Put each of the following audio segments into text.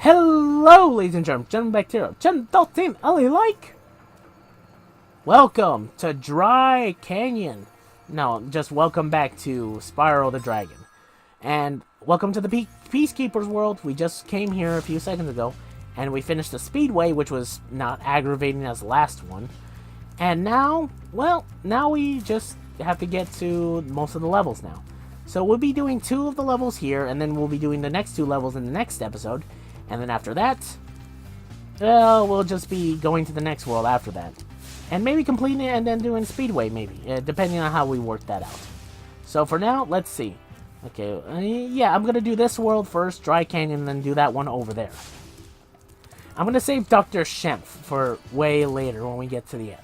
Hello, ladies and gentlemen, Bacteria, Team Ellie like. Welcome to Dry Canyon. No, just welcome back to Spyro the Dragon. And welcome to the Peacekeeper's world. We just came here a few seconds ago, and we finished the Speedway, which was not aggravating as the last one. And now, well, now we just have to get to most of the levels now. So we'll be doing 2 of the levels here, and then we'll be doing the next 2 levels in the next episode. And then after that, we'll just be going to the next world after that. And maybe completing it and then doing Speedway, maybe. Depending on how we work that out. So for now, let's see. Okay, yeah, I'm going to do this world first, Dry Canyon, and then do that one over there. I'm going to save Dr. Shemp for way later when we get to the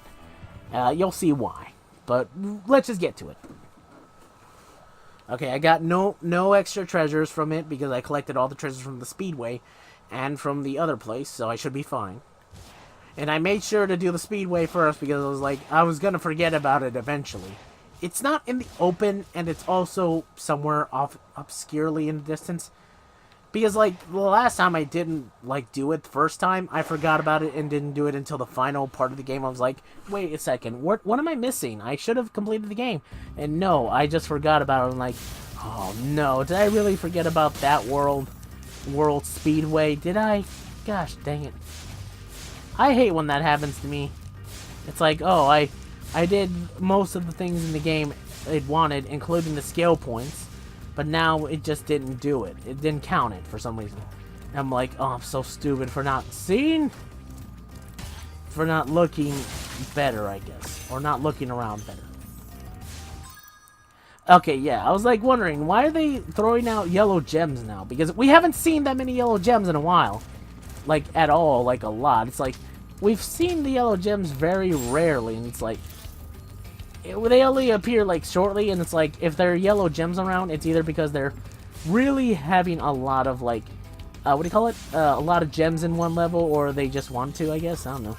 end. You'll see why. But let's just get to it. Okay, I got no extra treasures from it because I collected all the treasures from the Speedway and from the other place, so I should be fine. And I made sure to do the Speedway first because I was like, I was going to forget about it eventually. It's not in the open, and it's also somewhere off obscurely in the distance. Because, like, the last time I didn't, like, do it the first time, I forgot about it and didn't do it until the final part of the game. I was like, wait a second, what am I missing? I should have completed the game. And no, I just forgot about it. I'm like, oh no, did I really forget about that world Speedway? Did I? Gosh, dang it. I hate when that happens to me. It's like, oh, I did most of the things in the game it wanted, including the skill points. But now it just didn't do it. It didn't count it for some reason. And I'm like, oh, I'm so stupid for not seeing. For not looking better, I guess. Or not looking around better. Okay, yeah. I was like wondering, why are they throwing out yellow gems now? Because we haven't seen that many yellow gems in a while. Like, at all. Like, a lot. It's like, we've seen the yellow gems very rarely. And it's like, they only appear like shortly, and it's like if there are yellow gems around, it's either because they're really having a lot of like, what do you call it? A lot of gems in one level, or they just want to, I guess. I don't know.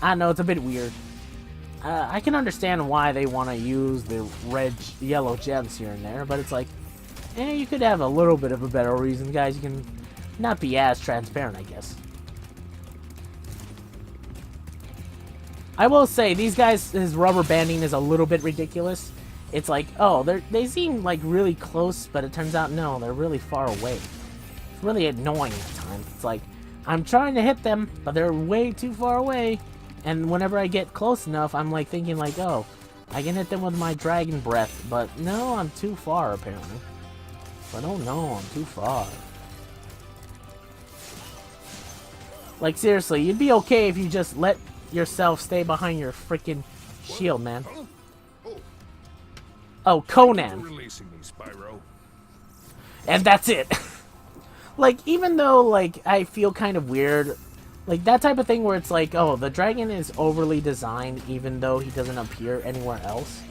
I know, it's a bit weird. I can understand why they want to use the yellow gems here and there, but it's like, you could have a little bit of a better reason, guys. You can not be as transparent, I guess. I will say, these guys, his rubber banding is a little bit ridiculous. It's like, oh, they seem like really close, but it turns out, no, they're really far away. It's really annoying at times. It's like, I'm trying to hit them, but they're way too far away. And whenever I get close enough, I'm like thinking like, oh, I can hit them with my dragon breath. But no, I'm too far, apparently. But oh no, I'm too far. Like, seriously, you'd be okay if you just let yourself stay behind your freaking shield, man. Oh, Conan. Releasing me, Spyro. And that's it. Like, even though, like, I feel kind of weird, like, that type of thing where it's like, oh, the dragon is overly designed even though he doesn't appear anywhere else.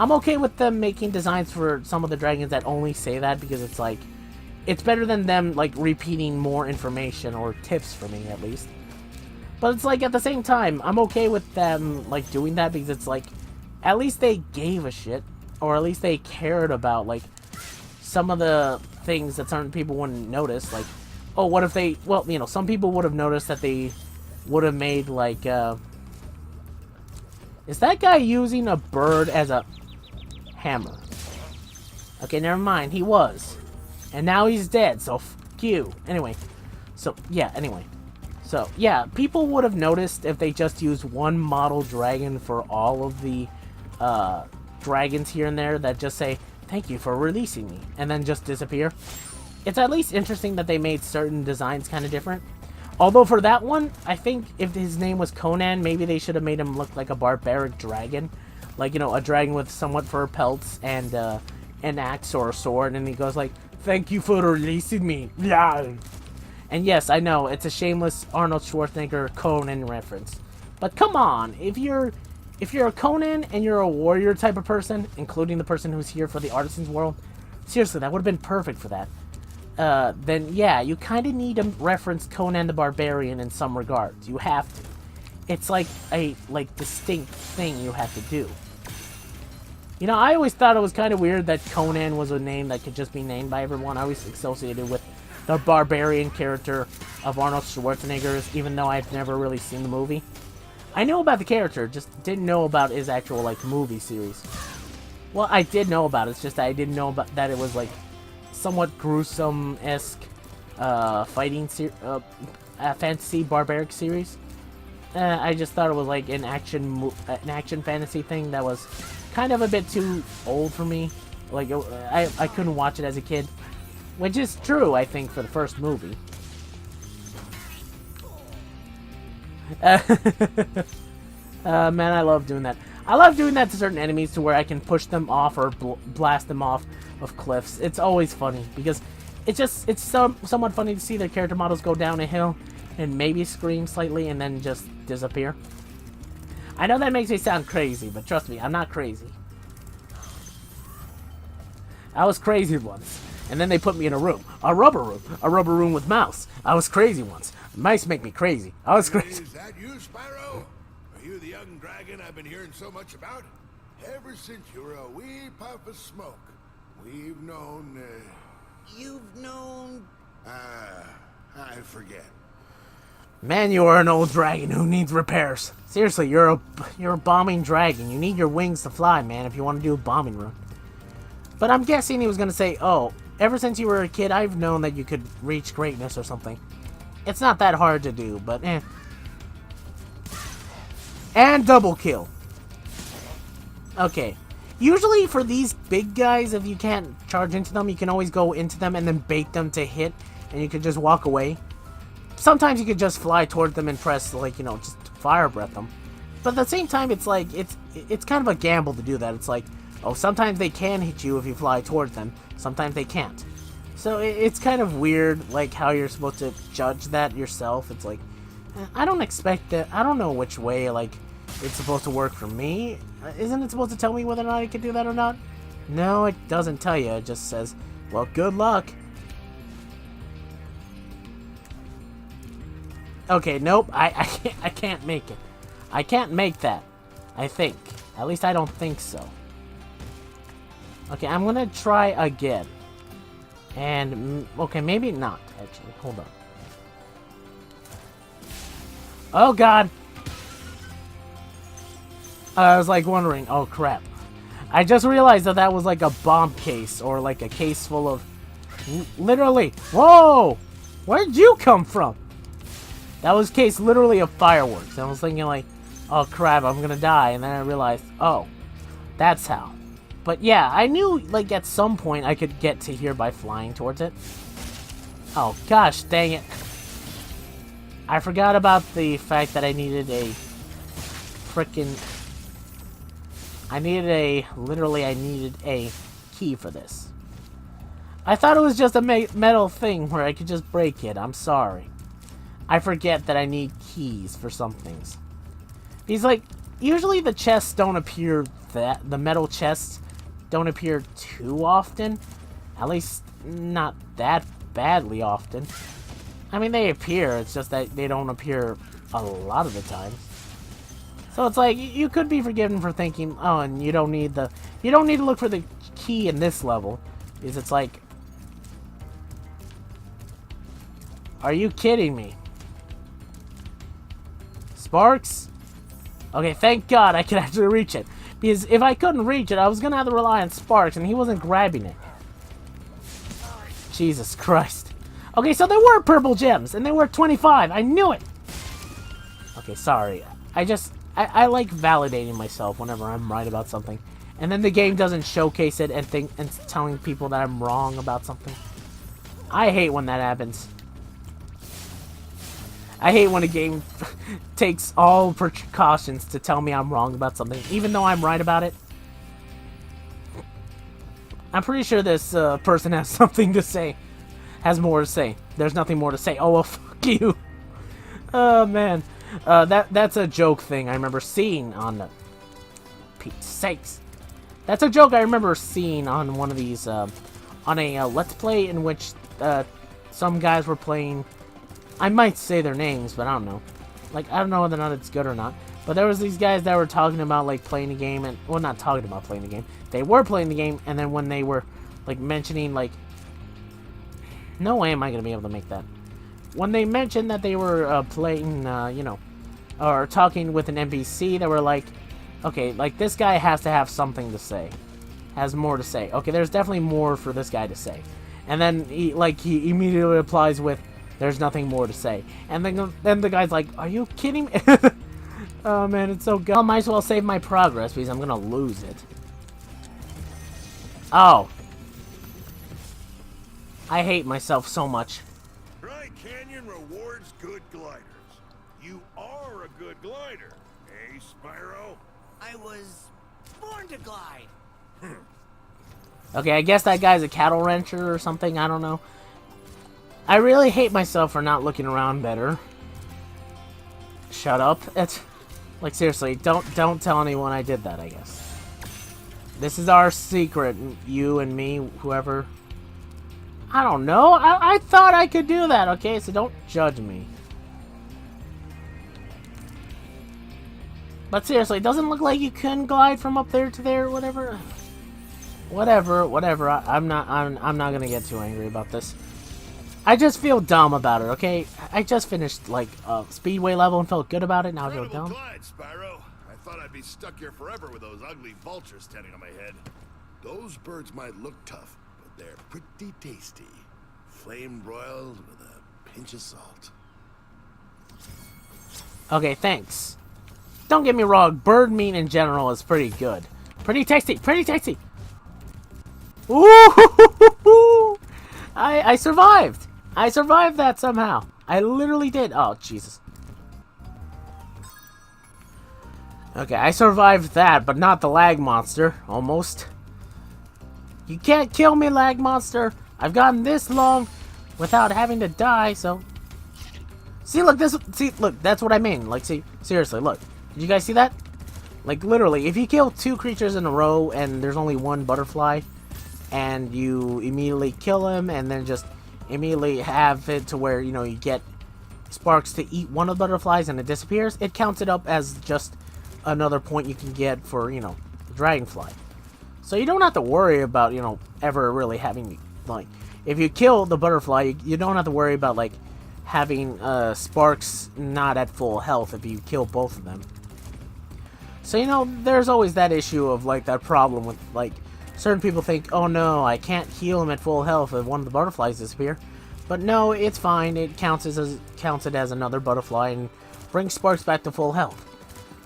I'm okay with them making designs for some of the dragons that only say that, because it's like, it's better than them, like, repeating more information or tips for me, at least. But it's like, at the same time, I'm okay with them, like, doing that, because it's like, at least they gave a shit. Or at least they cared about, like, some of the things that certain people wouldn't notice. Like, oh, what if they, well, you know, some people would have noticed that they would have made, like, is that guy using a bird as a hammer? Okay, never mind, he was. And now he's dead, so f*** you. Anyway, so, yeah, anyway. So, yeah, people would have noticed if they just used one model dragon for all of the dragons here and there that just say, thank you for releasing me, and then just disappear. It's at least interesting that they made certain designs kind of different. Although for that one, I think if his name was Conan, maybe they should have made him look like a barbaric dragon. Like, you know, a dragon with somewhat fur pelts and an axe or a sword, and he goes like, thank you for releasing me. Yeah. And yes, I know, it's a shameless Arnold Schwarzenegger Conan reference. But come on, if you're a Conan and you're a warrior type of person, including the person who's here for the Artisan's World, seriously, that would have been perfect for that. Then yeah, you kind of need to reference Conan the Barbarian in some regards. You have to. It's like a distinct thing you have to do. You know, I always thought it was kind of weird that Conan was a name that could just be named by everyone. I always associated with the barbarian character of Arnold Schwarzenegger's, even though I've never really seen the movie. I knew about the character, just didn't know about his actual, like, movie series. Well, I did know about it, it's just that I didn't know about that it was, like, somewhat gruesome-esque fighting fantasy barbaric series. I just thought it was like an action fantasy thing that was kind of a bit too old for me. Like I couldn't watch it as a kid, which is true, I think, for the first movie. Man, I love doing that. I love doing that to certain enemies to where I can push them off or blast them off of cliffs. It's always funny because it's somewhat funny to see their character models go down a hill and maybe scream slightly and then just disappear. I know that makes me sound crazy, but trust me, I'm not crazy. I was crazy once, and then they put me in a rubber room with mouse. I was crazy once. Mice make me crazy. I was crazy. Is that you, Spyro? Are you the young dragon I've been hearing so much about? Ever since you were a wee puff of smoke, we've known, You've known... I forget. Man, you are an old dragon who needs repairs. Seriously, you're a bombing dragon. You need your wings to fly, man, if you want to do a bombing run. But I'm guessing he was going to say, oh, ever since you were a kid, I've known that you could reach greatness or something. It's not that hard to do, but eh. And double kill. Okay. Usually for these big guys, if you can't charge into them, you can always go into them and then bait them to hit, and you can just walk away. Sometimes you could just fly toward them and press, like, you know, just fire breath them. But at the same time, it's like, it's kind of a gamble to do that. It's like, oh, sometimes they can hit you if you fly towards them. Sometimes they can't. So it's kind of weird, like, how you're supposed to judge that yourself. It's like, I don't expect that. I don't know which way, like, it's supposed to work for me. Isn't it supposed to tell me whether or not I can do that or not? No, it doesn't tell you. It just says, well, good luck. Okay, nope. I can't make it. I can't make that. I think. At least I don't think so. Okay, I'm gonna try again. And, okay, maybe not, actually. Hold on. Oh, God! I was, like, wondering, oh, crap. I just realized that that was, like, a bomb case, or, like, a case full of... Literally! Whoa! Where'd you come from? That was a case literally of fireworks. I was thinking, like, oh, crap, I'm gonna die. And then I realized, oh, that's how. But yeah, I knew, like, at some point I could get to here by flying towards it. Oh, gosh, dang it. I forgot about the fact that I needed a frickin'... Literally, I needed a key for this. I thought it was just a metal thing where I could just break it. I'm sorry. I forget that I need keys for some things. He's like, usually the chests don't appear the metal chests don't appear too often. At least not that badly often. I mean, they appear, it's just that they don't appear a lot of the time. So it's like, you could be forgiven for thinking, oh, and you don't need to look for the key in this level. Because it's like, are you kidding me? Sparks? Okay, thank God I could actually reach it. Because if I couldn't reach it, I was going to have to rely on Sparks, and he wasn't grabbing it. Jesus Christ. Okay, so there were purple gems, and they were 25. I knew it! Okay, sorry. I like validating myself whenever I'm right about something. And then the game doesn't showcase it and telling people that I'm wrong about something. I hate when that happens. I hate when a game takes all precautions to tell me I'm wrong about something, even though I'm right about it. I'm pretty sure this person has something to say. Has more to say. There's nothing more to say. Oh, well, fuck you. Oh, man. That's a joke thing I remember seeing on the... Pete's sakes. That's a joke I remember seeing on one of these, on a Let's Play in which some guys were playing... I might say their names, but I don't know. Like, I don't know whether or not it's good or not. But there was these guys that were talking about, like, playing the game, and, well, not talking about playing the game. They were playing the game, and then when they were, like, mentioning, like, no way am I going to be able to make that. When they mentioned that they were playing, you know, or talking with an NPC, they were like, okay, like, this guy has to have something to say. Has more to say. Okay, there's definitely more for this guy to say. And then, he immediately replies with, there's nothing more to say. And then the guy's like, are you kidding me? Oh, man, it's so good. I might as well save my progress because I'm going to lose it. Oh. I hate myself so much. Dry Canyon rewards good gliders. You are a good glider, eh, Spyro? I was born to glide. Okay, I guess that guy's a cattle rancher or something. I don't know. I really hate myself for not looking around better. Shut up. It's... Like, seriously, don't tell anyone I did that, I guess. This is our secret, you and me, whoever. I don't know. I thought I could do that, okay? So don't judge me. But seriously, it doesn't look like you can glide from up there to there, whatever. Whatever. I'm not gonna get too angry about this. I just feel dumb about it, okay? I just finished, like, a speedway level and felt good about it, now I feel dumb. Glide, Spyro. I thought I'd be stuck here forever with those ugly vultures standing on my head. Those birds might look tough, but they're pretty tasty. Flame broiled with a pinch of salt. Okay, thanks. Don't get me wrong, bird meat in general is pretty good. Pretty tasty, pretty tasty! Ooh! I survived! I survived that somehow. I literally did. Oh, Jesus. Okay, I survived that, but not the lag monster. Almost. You can't kill me, lag monster. I've gotten this long without having to die, so... See, look, look, that's what I mean. Like, see, seriously, look. Did you guys see that? Like, literally, if you kill 2 creatures in a row and there's only 1 butterfly, and you immediately kill him, and then just immediately have it to where, you know, you get sparks to eat one of the butterflies and it disappears, it counts it up as just another point you can get for, you know, the dragonfly. So you don't have to worry about, you know, ever really having, like, if you kill the butterfly, you don't have to worry about, like, having sparks not at full health if you kill both of them. So, you know, there's always that issue of, like, that problem with, like, certain people think, oh no, I can't heal him at full health if one of the butterflies disappear. But no, it's fine. It counts it as another butterfly and brings sparks back to full health.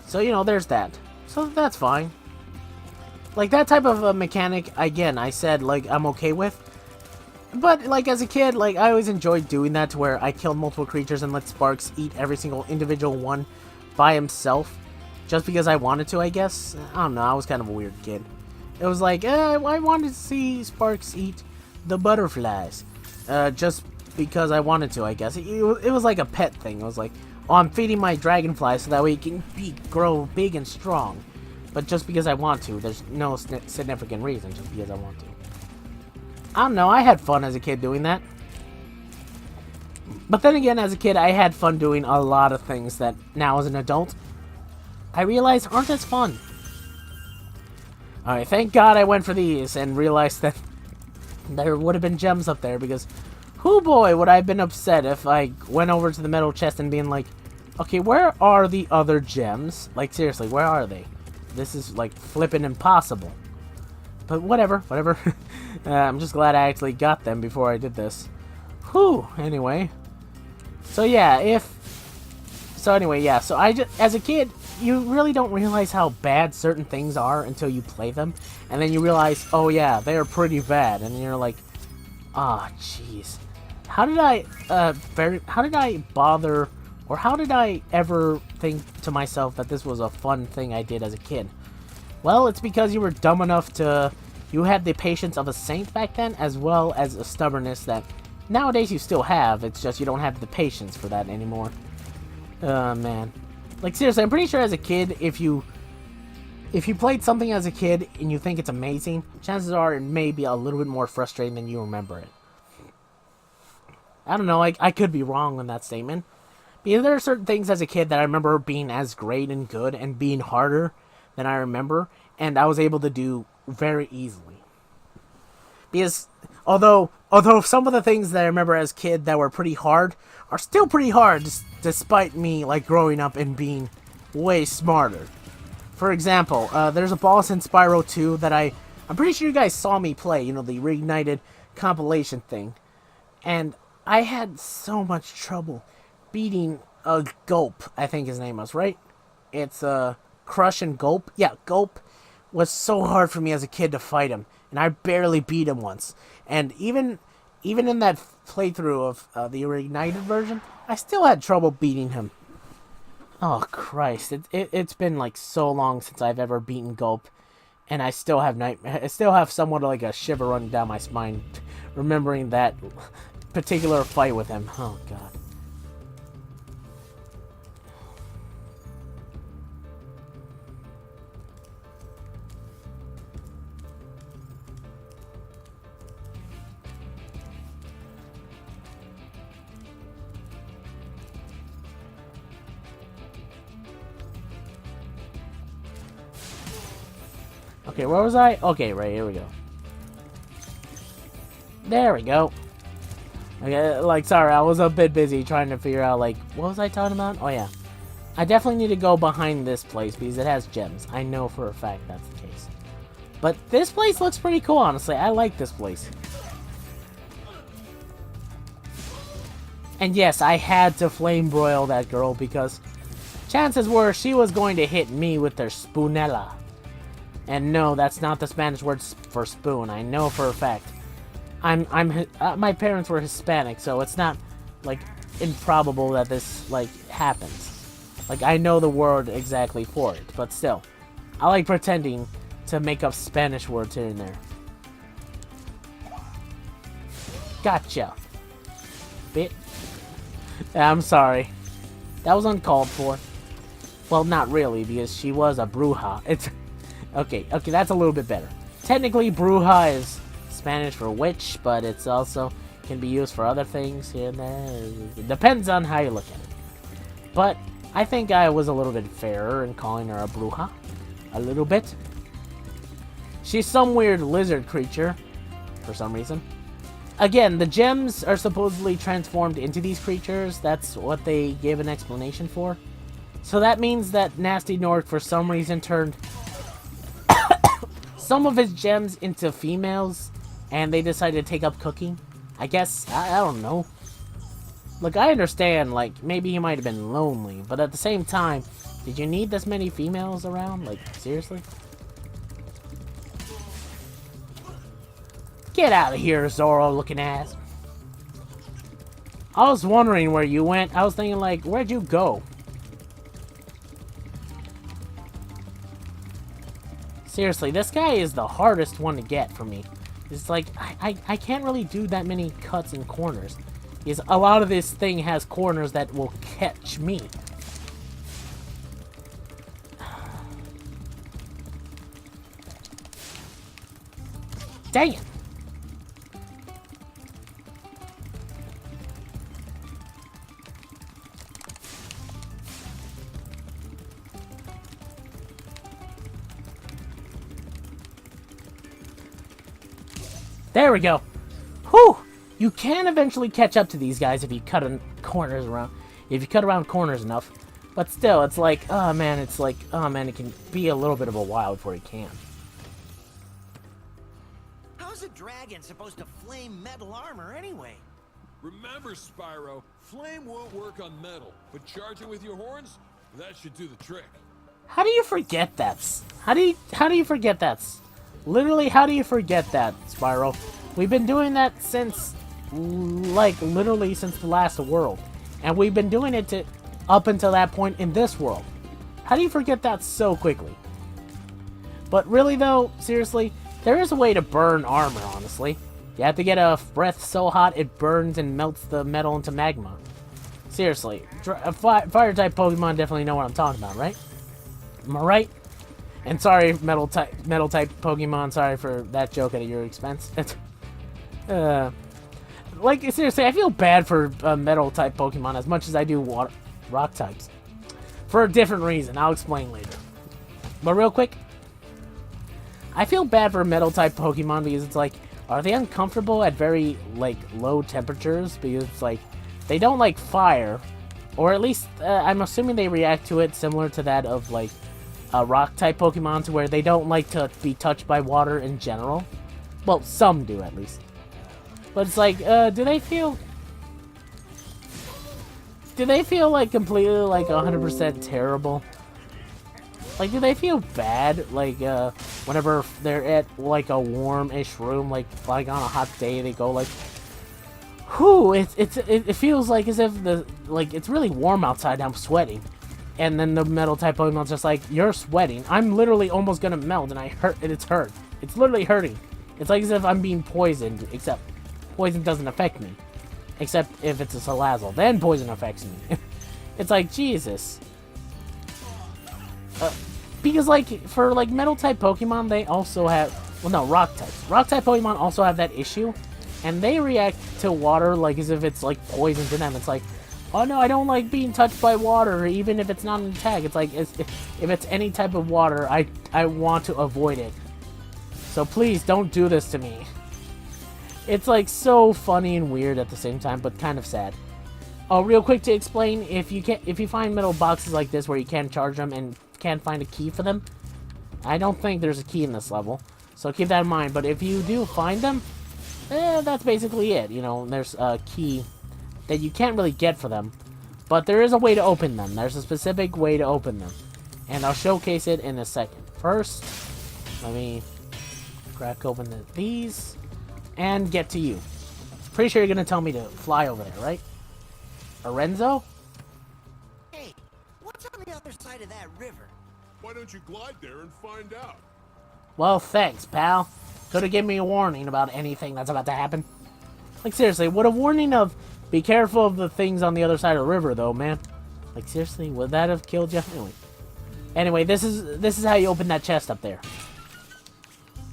So, you know, there's that. So that's fine. Like, that type of a mechanic, again, I said, like, I'm okay with. But, like, as a kid, like, I always enjoyed doing that to where I killed multiple creatures and let Sparks eat every single individual one by himself. Just because I wanted to, I guess. I don't know, I was kind of a weird kid. It was like, I wanted to see Sparks eat the butterflies. Just because I wanted to, I guess. It was like a pet thing. It was like, oh, I'm feeding my dragonfly so that way it can grow big and strong. But just because I want to. There's no significant reason, just because I want to. I don't know, I had fun as a kid doing that. But then again, as a kid, I had fun doing a lot of things that now as an adult, I realize aren't as fun. Alright, thank God I went for these and realized that there would have been gems up there because, oh boy, would I have been upset if I went over to the metal chest and being like, okay, where are the other gems? Like, seriously, where are they? This is, like, flippin' impossible. But whatever. I'm just glad I actually got them before I did this. Whew, anyway. So yeah, so I just, as a kid, you really don't realize how bad certain things are until you play them. And then you realize, oh yeah, they're pretty bad. And you're like, ah, oh, jeez. How did I bother, or how did I ever think to myself that this was a fun thing I did as a kid? Well, it's because you were dumb enough to, you had the patience of a saint back then, as well as a stubbornness that nowadays you still have. It's just you don't have the patience for that anymore. Man. Like, seriously, I'm pretty sure as a kid, if you played something as a kid and you think it's amazing, chances are it may be a little bit more frustrating than you remember it. I don't know, I could be wrong on that statement. Because there are certain things as a kid that I remember being as great and good and being harder than I remember, and I was able to do very easily. Because although some of the things that I remember as a kid that were pretty hard are still pretty hard, despite me like growing up and being way smarter. For example, there's a boss in Spyro 2 that I'm pretty sure you guys saw me play, you know, the Reignited compilation thing. And I had so much trouble beating a Gulp, I think his name was, right? It's Crush and Gulp. Yeah, Gulp was so hard for me as a kid to fight him, and I barely beat him once. And even in that playthrough of the Reignited version, I still had trouble beating him. Oh Christ! It's been like so long since I've ever beaten Gulp, and I still have I still have somewhat like a shiver running down my spine, remembering that particular fight with him. Oh God. Okay, where was I? Okay, right, here we go. There we go. Okay, like, sorry, I was a bit busy trying to figure out, like, what was I talking about? Oh, yeah. I definitely need to go behind this place because it has gems. I know for a fact that's the case. But this place looks pretty cool, honestly. I like this place. And yes, I had to flame broil that girl because chances were she was going to hit me with their spoonella. And no, that's not the Spanish word for spoon. I know for a fact. My parents were Hispanic, so it's not, like, improbable that this, like, happens. Like, I know the word exactly for it, but still. I like pretending to make up Spanish words here and there. Gotcha. Bit. I'm sorry. That was uncalled for. Well, not really, because she was a bruja. It's... Okay, that's a little bit better. Technically, bruja is Spanish for witch, but it's also can be used for other things here and there. It depends on how you look at it. But I think I was a little bit fairer in calling her a bruja. A little bit. She's some weird lizard creature, for some reason. Again, the gems are supposedly transformed into these creatures. That's what they gave an explanation for. So that means that Nasty Nork, for some reason, turned some of his gems into females, and they decided to take up cooking. I guess, I don't know. Look, I understand, like, maybe he might have been lonely, but at the same time, did you need this many females around? Like, seriously? Get out of here, Zorro-looking ass. I was wondering where you went. I was thinking, like, where'd you go? Seriously, this guy is the hardest one to get for me. It's like, I can't really do that many cuts and corners. Because a lot of this thing has corners that will catch me. Dang it! There we go. Whew! You can eventually catch up to these guys if you cut corners around. If you cut around corners enough. But still, it's like, oh man, it can be a little bit of a while before you can. How's a dragon supposed to flame metal armor anyway? Remember, Spyro, flame won't work on metal, but charging with your horns, that should do the trick. How do you forget that? How do you forget that? Literally, how do you forget that, Spyro? We've been doing that since, like, literally since the last world. And we've been doing it up until that point in this world. How do you forget that so quickly? But really, though, seriously, there is a way to burn armor, honestly. You have to get a breath so hot it burns and melts the metal into magma. Seriously, fire-type Pokemon definitely know what I'm talking about, right? Am I right? And sorry, metal-type Pokemon, sorry for that joke at your expense. Like, seriously, I feel bad for metal-type Pokemon as much as I do rock types. For a different reason. I'll explain later. But real quick, I feel bad for metal type Pokemon because it's like, are they uncomfortable at very like low temperatures? Because it's like, they don't like fire. Or at least, I'm assuming they react to it similar to that of like rock type Pokemon, to where they don't like to be touched by water in general. Well, some do at least. But it's like, do they feel like completely like 100% terrible? Like, do they feel bad like whenever they're at like a warm-ish room, like on a hot day, they go like, whew, it feels like as if it's really warm outside, I'm sweating. And then the metal type Pokemon's just like, you're sweating, I'm literally almost gonna melt, and it's hurt. It's literally hurting. It's like as if I'm being poisoned, except poison doesn't affect me. Except if it's a Salazzle, then poison affects me. It's like, Jesus. Because like, for like metal type Pokemon, they also have, well no, rock types. Rock type Pokemon also have that issue. And they react to water like as if it's like poison to them. It's like, oh no, I don't like being touched by water, even if it's not an attack. It's like, if it's any type of water, I want to avoid it. So please don't do this to me. It's like so funny and weird at the same time, but kind of sad. Oh, real quick to explain, if you find metal boxes like this where you can't charge them and can't find a key for them, I don't think there's a key in this level. So keep that in mind. But if you do find them, that's basically it. You know, there's a key that you can't really get for them, but there is a way to open them. There's a specific way to open them, and I'll showcase it in a second. First, let me crack open these and get to you. Pretty sure you're gonna tell me to fly over there, right? Lorenzo? Hey, what's on the other side of that river? Why don't you glide there and find out? Well, thanks, pal. Could've given me a warning about anything that's about to happen. Like, seriously, would a warning of, be careful of the things on the other side of the river, though, man? Like, seriously, would that have killed you? Anyway, this is how you open that chest up there.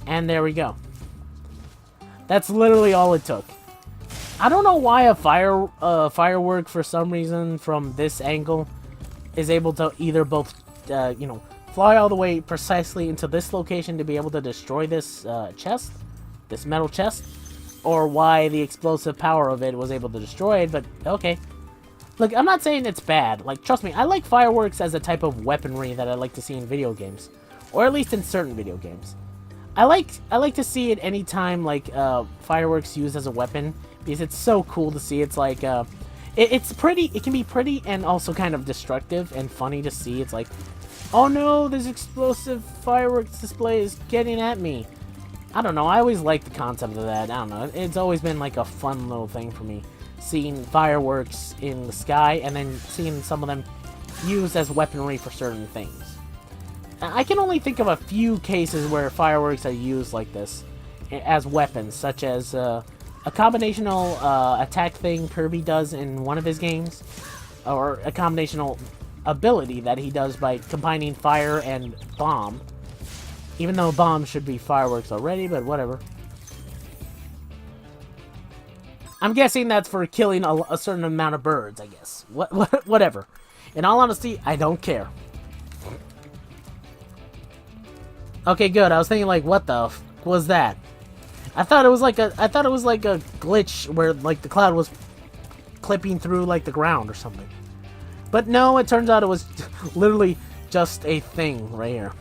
And there we go. That's literally all it took. I don't know why a firework, for some reason, from this angle, is able to either both, you know, fly all the way precisely into this location to be able to destroy this chest, this metal chest, or why the explosive power of it was able to destroy it, but okay. Look, I'm not saying it's bad. Like, trust me, I like fireworks as a type of weaponry that I like to see in video games, or at least in certain video games. I like to see it anytime, like, fireworks used as a weapon, because it's so cool to see. It's like, it's pretty, it can be pretty and also kind of destructive and funny to see. It's like, oh no, this explosive fireworks display is getting at me. I don't know, I always like the concept of that. I don't know, it's always been like a fun little thing for me. Seeing fireworks in the sky and then seeing some of them used as weaponry for certain things. I can only think of a few cases where fireworks are used like this as weapons, such as a combinational attack thing Kirby does in one of his games, or a combinational ability that he does by combining fire and bomb. Even though bomb should be fireworks already, but whatever. I'm guessing that's for killing a certain amount of birds, I guess. Whatever. In all honesty, I don't care. Okay, good. I was thinking, like, what the f was that? I thought it was like a glitch where, like, the cloud was clipping through, like, the ground or something. But no, it turns out it was literally just a thing right here.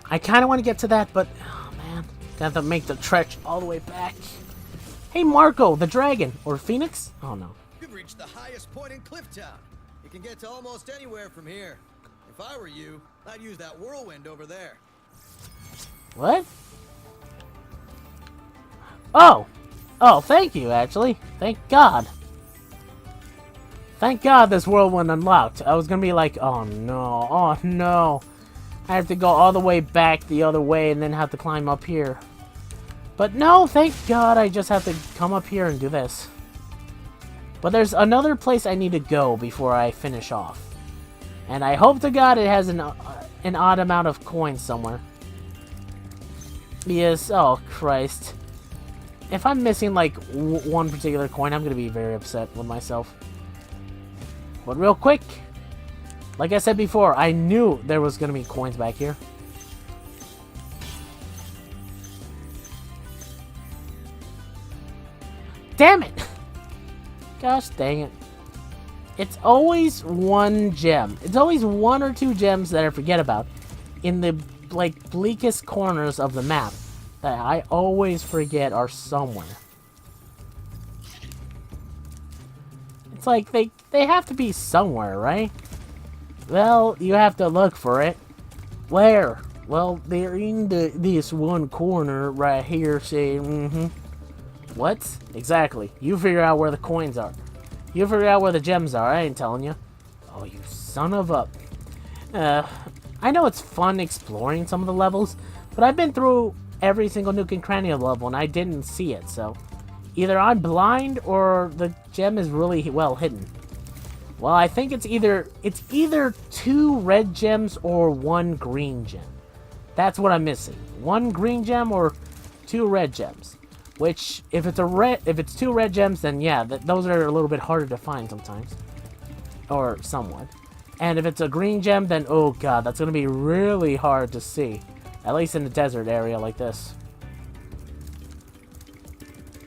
I kind of want to get to that, but, oh, man. Gonna have to make the trek all the way back. Hey, Marco, the dragon. Or Phoenix? Oh, no. You've reached the highest point in Clifftown. You can get to almost anywhere from here. If I were you, I'd use that whirlwind over there. What? Oh! Oh, thank you, actually. Thank God. Thank God this whirlwind unlocked. I was gonna be like, oh no, oh no. I have to go all the way back the other way and then have to climb up here. But no, thank God I just have to come up here and do this. But there's another place I need to go before I finish off. And I hope to God it has an odd amount of coins somewhere. Yes, oh Christ. If I'm missing like one particular coin, I'm going to be very upset with myself. But real quick, like I said before, I knew there was going to be coins back here. Damn it! Gosh dang it. It's always one gem. It's always one or two gems that I forget about in the, like, bleakest corners of the map that I always forget are somewhere. It's like they have to be somewhere, right? Well, you have to look for it. Where? Well, they're in this one corner right here saying, What? Exactly. You figure out where the coins are. You figure out where the gems are. I ain't telling you. Oh, you son of a... I know it's fun exploring some of the levels, but I've been through every single nook and cranny of the level, and I didn't see it, so... Either I'm blind, or the gem is really well hidden. Well, I think it's either 2 red gems or 1 green gem. That's what I'm missing. 1 green gem or 2 red gems. Which, if it's 2 red gems, then yeah, those are a little bit harder to find sometimes. Or somewhat. And if it's a green gem, then oh god, that's going to be really hard to see. At least in the desert area like this.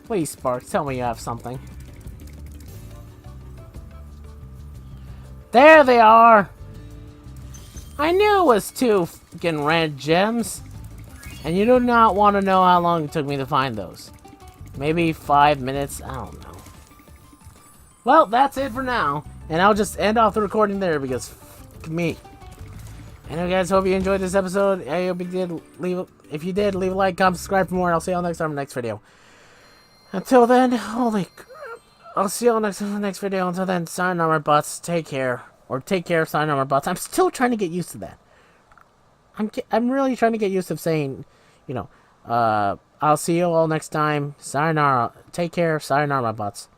Please, Sparks, tell me you have something. There they are! I knew it was 2 fucking red gems. And you do not want to know how long it took me to find those. Maybe 5 minutes? I don't know. Well, that's it for now. And I'll just end off the recording there because fuck me. Anyway, guys, hope you enjoyed this episode. I hope you did. If you did, leave a like, comment, subscribe for more. I'll see you all next time in the next video. Until then, holy crap. I'll see you all next time in the next video. Until then, sign on my butts. Take care. Or take care, sign on my butts. I'm still trying to get used to that. I'm really trying to get used to saying, you know, I'll see you all next time. Sayonara. Take care. Sayonara, my butts.